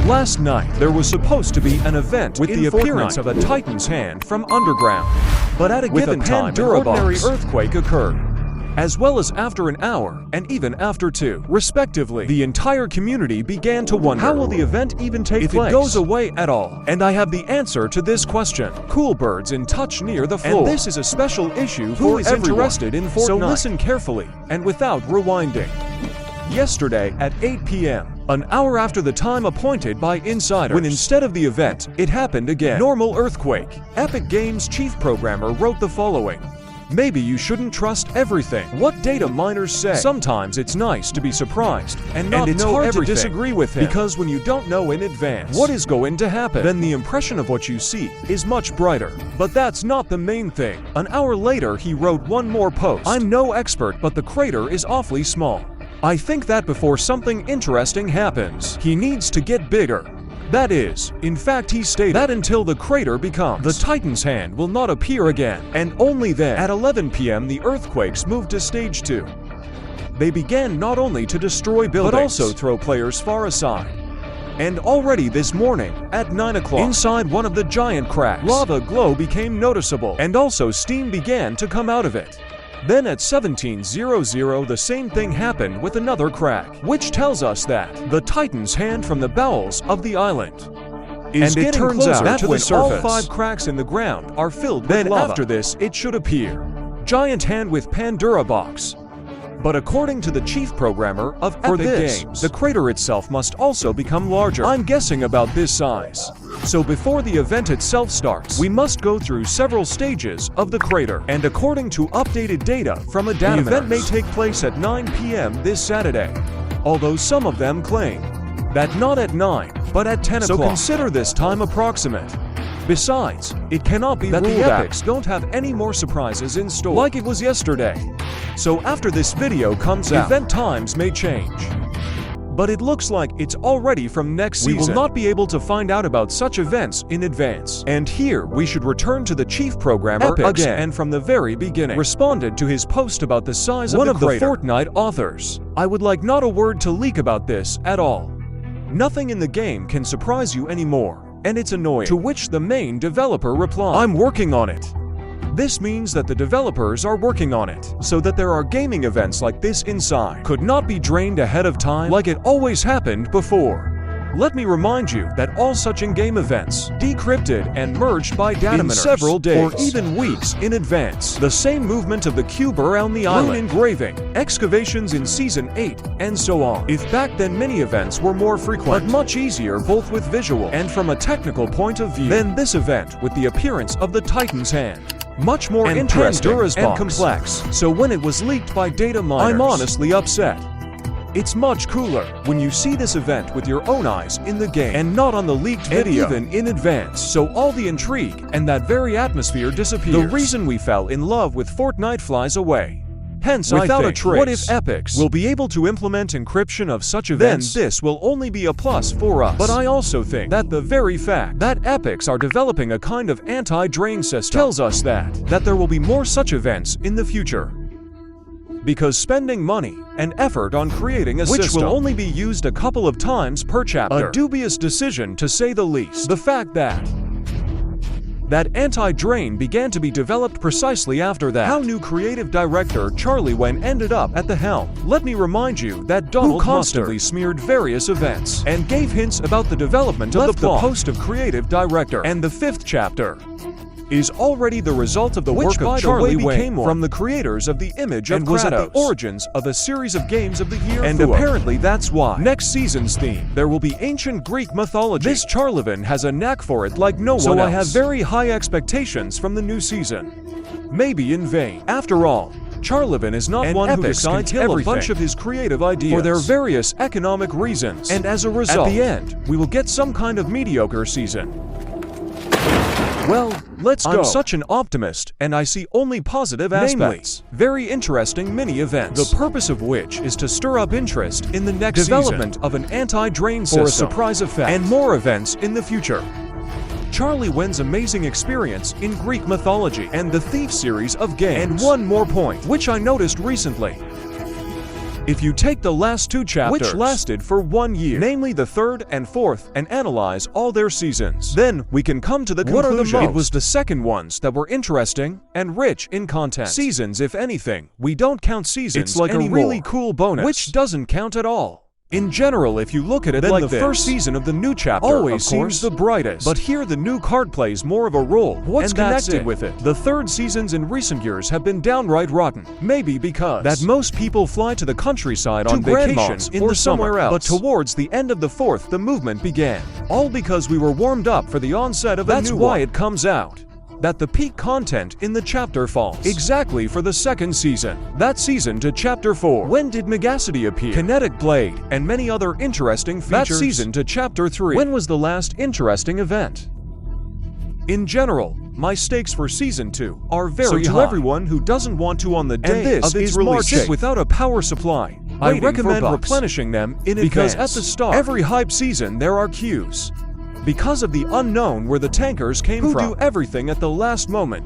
Last night, there was supposed to be an event with the appearance of a Titan's hand from underground. But at a given time, an ordinary earthquake occurred, as well as after an hour, and even after 2, respectively. The entire community began to wonder, how will the event even take place if it goes away at all? And I have the answer to this question. Cool birds in touch near the floor. And this is a special issue for everyone interested in Fortnite. So listen carefully, and without rewinding. Yesterday at 8 p.m., an hour after the time appointed by insiders, when instead of the event, it happened again. Normal earthquake. Epic Games chief programmer wrote the following. Maybe you shouldn't trust everything what data miners say. Sometimes it's nice to be surprised and not know hard everything. To disagree with him, because when you don't know in advance what is going to happen, then the impression of what you see is much brighter. But that's not the main thing. An hour later, he wrote one more post. I'm no expert, but the crater is awfully small. I think that before something interesting happens, he needs to get bigger. That is, in fact, he stated that until the crater becomes, the Titan's hand will not appear again, and only then. At 11 p.m. the earthquakes moved to stage 2. They began not only to destroy buildings, but also throw players far aside. And already this morning, at 9 o'clock, inside one of the giant cracks, lava glow became noticeable, and also steam began to come out of it. Then at 17:00 the same thing happened with another crack, which tells us that the Titan's hand from the bowels of the island is getting closer to the surface. All 5 cracks in the ground are filled with lava. After this, it should appear. Giant hand with Pandora box. But according to the chief programmer of Epic Games, the crater itself must also become larger. I'm guessing about this size. So before the event itself starts, we must go through several stages of the crater. And according to updated data from a data, the event may take place at 9 p.m. this Saturday. Although some of them claim that not at 9, but at 10 o'clock. So consider this time approximate. Besides, it cannot be that the epics don't have any more surprises in store like it was yesterday. So after this video comes out, event times may change. But it looks like it's already from next season. We will not be able to find out about such events in advance. And here we should return to the chief programmer again, and from the very beginning responded to his post about the size of the crater. One of the Fortnite authors. I would like not a word to leak about this at all. Nothing in the game can surprise you anymore. And it's annoying. To which the main developer replied, I'm working on it. This means that the developers are working on it, so that there are gaming events like this inside could not be drained ahead of time like it always happened before. Let me remind you that all such in-game events decrypted and merged by data miners in several days or even weeks in advance. The same movement of the cube around the island, rune engraving, excavations in Season 8, and so on. If back then many events were more frequent, but much easier both with visual and from a technical point of view, then this event with the appearance of the Titan's hand, much more interesting and complex. So when it was leaked by data miners, I'm honestly upset. It's much cooler when you see this event with your own eyes in the game and not on the leaked video, even in advance. So all the intrigue and that very atmosphere disappears. The reason we fell in love with Fortnite flies away. Hence, without a trace, what if epics will be able to implement encryption of such events? Then this will only be a plus for us. But I also think that the very fact that epics are developing a kind of anti-drain system tells us that there will be more such events in the future. Because spending money and effort on creating a system will only be used a couple of times per chapter. A dubious decision to say the least. The fact that anti-drain began to be developed precisely after that. How new creative director Charlie Wen ended up at the helm. Let me remind you that Donald constantly smeared various events and gave hints about the development of the plot. The post of creative director, and the 5th chapter is already the result of the work of Charlie Wen from the creators of the image of Kratos, was at the origins of a series of games of the year. And apparently that's why next season's theme there will be ancient Greek mythology. This Charlie Wen has a knack for it like no one else. So I have very high expectations from the new season. Maybe in vain. After all, Charlie Wen is not one who decides to kill a bunch of his creative ideas for their various economic reasons. And as a result, at the end, we will get some kind of mediocre season. Well, let's go. I'm such an optimist, and I see only positive aspects. Namely, very interesting mini-events, the purpose of which is to stir up interest in the next development of an anti-drain system, or a surprise effect, and more events in the future. Charlie Wen's amazing experience in Greek mythology, and the Thief series of games. And one more point, which I noticed recently. If you take the last 2 chapters, which lasted for 1 year, namely the 3rd and 4th, and analyze all their seasons, then we can come to the conclusion it was the second ones that were interesting and rich in content. Seasons, if anything, we don't count seasons. It's like anymore. A really cool bonus, which doesn't count at all. In general, if you look at it then like the first season of the new chapter always seems the brightest, but here the new card plays more of a role. What's connected with it? The 3rd seasons in recent years have been downright rotten. Maybe because that most people fly to the countryside on vacation in the somewhere else. But towards the end of the 4th, the movement began. All because we were warmed up for the onset of a new one. That's why it comes out that the peak content in the chapter falls exactly for the 2nd season. That season to chapter 4. When did Megacity appear? Kinetic Blade, and many other interesting features. That season to chapter 3. When was the last interesting event? In general, my stakes for season 2 are very high. To everyone who doesn't want to on the day of its release sit without a power supply, I recommend replenishing them in advance. Because at the start, every hype season there are queues. Because of the unknown where the tankers came from, who do everything at the last moment.